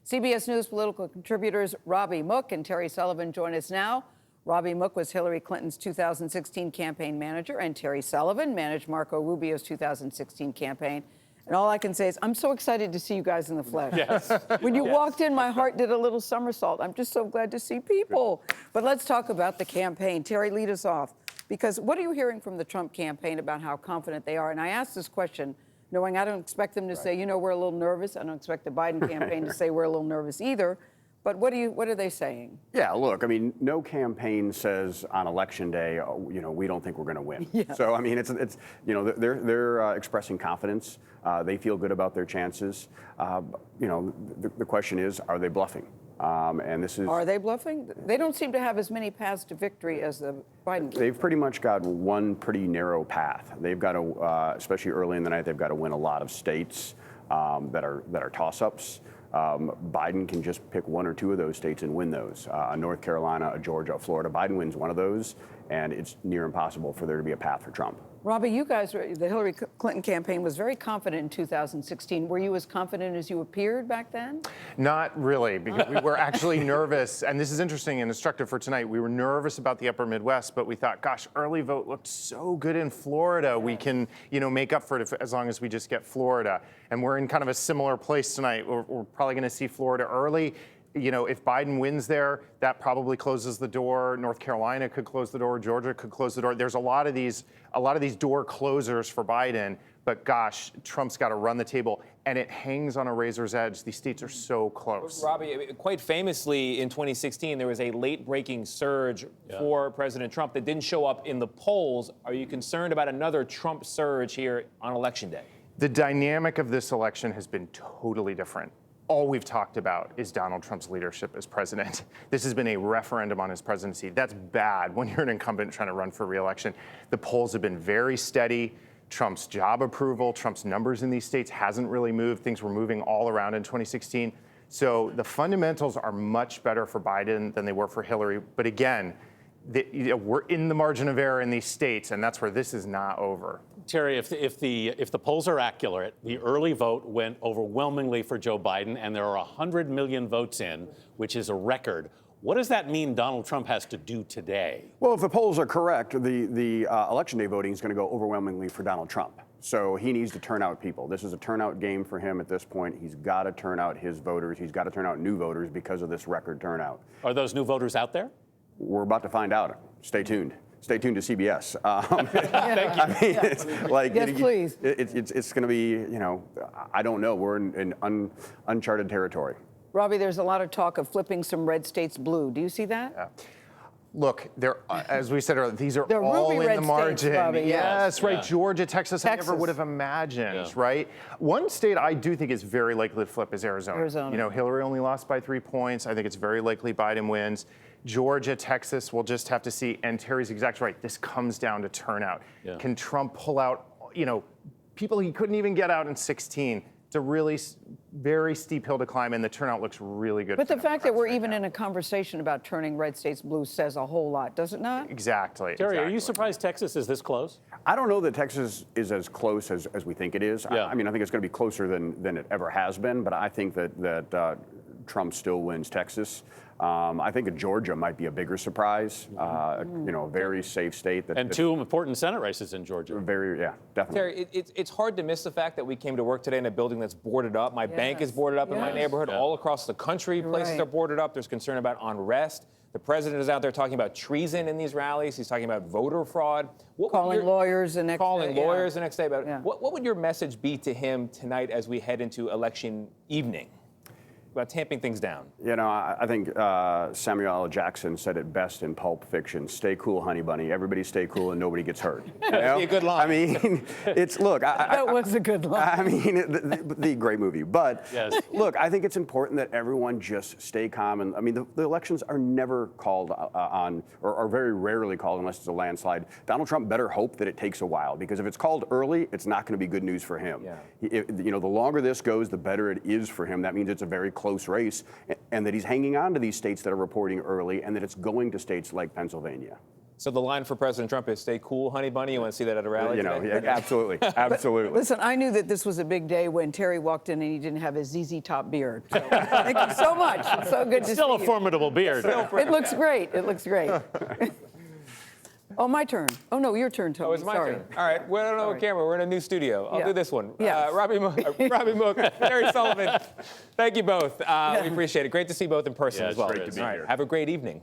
CBS News political contributors Robby, Mook, and Terry Sullivan join us now. Robby Mook was Hillary Clinton's 2016 campaign manager, and Terry Sullivan managed Marco Rubio's 2016 campaign. And all I can say is I'm so excited to see you guys in the flesh. Yes. When you walked in, my heart did a little somersault. I'm just so glad to see people. But let's talk about the campaign. Terry, lead us off. Because what are you hearing from the Trump campaign about how confident they are? And I asked this question knowing I don't expect them to say, you know, we're a little nervous. I don't expect the Biden campaign to say we're a little nervous either. But what are they saying? Yeah, look, I mean, no campaign says on election day, oh, you know, we don't think we're going to win. Yeah. So, I mean, it's you know, they're expressing confidence. They feel good about their chances. You know, the question is, are they bluffing? And this is. Are they bluffing? They don't seem to have as many paths to victory as the Biden. They've pretty much got one pretty narrow path. They've got to, especially early in the night, they've got to win a lot of states that are toss-ups. Biden can just pick one or two of those states and win those. North Carolina, Georgia, Florida. Biden wins one of those, and it's near impossible for there to be a path for Trump. Robby, you guys, the Hillary Clinton campaign was very confident in 2016. Were you as confident as you appeared back then? Not really, because we were actually nervous. And this is interesting and instructive for tonight. We were nervous about the upper Midwest, but we thought, gosh, early vote looked so good in Florida. We can, you know, make up for it as long as we just get Florida. And we're in kind of a similar place tonight. We're probably going to see Florida early. You know, if Biden wins there, that probably closes the door. North Carolina could close the door. Georgia could close the door. There's a lot of these door closers for Biden. But gosh, Trump's got to run the table, and it hangs on a razor's edge. These states are so close. Robby, quite famously in 2016, there was a late-breaking surge for President Trump that didn't show up in the polls. Are you concerned about another Trump surge here on Election Day? The dynamic of this election has been totally different. All we've talked about is Donald Trump's leadership as president. This has been a referendum on his presidency. That's bad when you're an incumbent trying to run for re-election. The polls have been very steady. Trump's job approval, Trump's numbers in these states hasn't really moved. Things were moving all around in 2016. So the fundamentals are much better for Biden than they were for Hillary. But again, we're in the margin of error in these states, and that's where this is not over. Terry, if the polls are accurate, the early vote went overwhelmingly for Joe Biden, and there are 100 million votes in, which is a record. What does that mean Donald Trump has to do today? Well, if the polls are correct, the election day voting is going to go overwhelmingly for Donald Trump. So he needs to turn out people. This is a turnout game for him at this point. He's got to turn out his voters. He's got to turn out new voters because of this record turnout. Are those new voters out there? We're about to find out. Stay tuned. Stay tuned to CBS. Thank you. I mean, it's like, yes, please. It's going to be, you know, I don't know. We're in uncharted territory. Robby, there's a lot of talk of flipping some red states blue. Do you see that? Yeah. Look, as we said earlier, these are They're all in red the margin. States, Robby, yes, right. Yeah. Georgia, Texas, I never would have imagined, right? One state I do think is very likely to flip is Arizona. You know, Hillary only lost by 3 points. I think it's very likely Biden wins. Georgia, Texas, we'll just have to see. And Terry's exactly right. This comes down to turnout. Yeah. Can Trump pull out, you know, people he couldn't even get out in 16? It's a really very steep hill to climb, and the turnout looks really good. But the fact that we're even in a conversation about turning red states blue says a whole lot, does it not? Exactly. Terry, are you surprised Texas is this close? I don't know that Texas is as close as we think it is. Yeah. I mean, I think it's going to be closer than it ever has been, but I think that Trump still wins Texas. I think Georgia might be a bigger surprise. You know, a very safe state. And two important Senate races in Georgia. Very, yeah, definitely. Terry, it's hard to miss the fact that we came to work today in a building that's boarded up. My bank is boarded up in my neighborhood. All across the country, places are boarded up. There's concern about unrest. The president is out there talking about treason in these rallies. He's talking about voter fraud. Calling lawyers the next day. What would your message be to him tonight as we head into election evening? About tamping things down? You know, I think Samuel L. Jackson said it best in Pulp Fiction. Stay cool, honey bunny. Everybody stay cool and nobody gets hurt. You know? That'd be a good line. I mean, it's, look. That was a good line. I mean, the great movie. But look, I think it's important that everyone just stay calm. And I mean, the elections are never called on, or are very rarely called unless it's a landslide. Donald Trump better hope that it takes a while, because if it's called early, it's not going to be good news for him. You know, the longer this goes, the better it is for him. That means it's a very close race, and that he's hanging on to these states that are reporting early, and that it's going to states like Pennsylvania. So the line for President Trump is "Stay cool, honey bunny." You want to see that at a rally? You know, today? yeah, absolutely, absolutely. Listen, I knew that this was a big day when Terry walked in and he didn't have his ZZ Top beard. So, thank you so much. It's so good to Still see a you. formidable beard. It looks great. It looks great. Oh, my turn. Oh, no, your turn, Tony. Oh, it's my Sorry. turn. All right, we don't know what camera. We're in a new studio. I'll Yeah. do this one. Yeah. Robby Mook, Terry Sullivan. Thank you both. We appreciate it. Great to see you both in person Yeah, as it's well. great to be All right, here. have a great evening.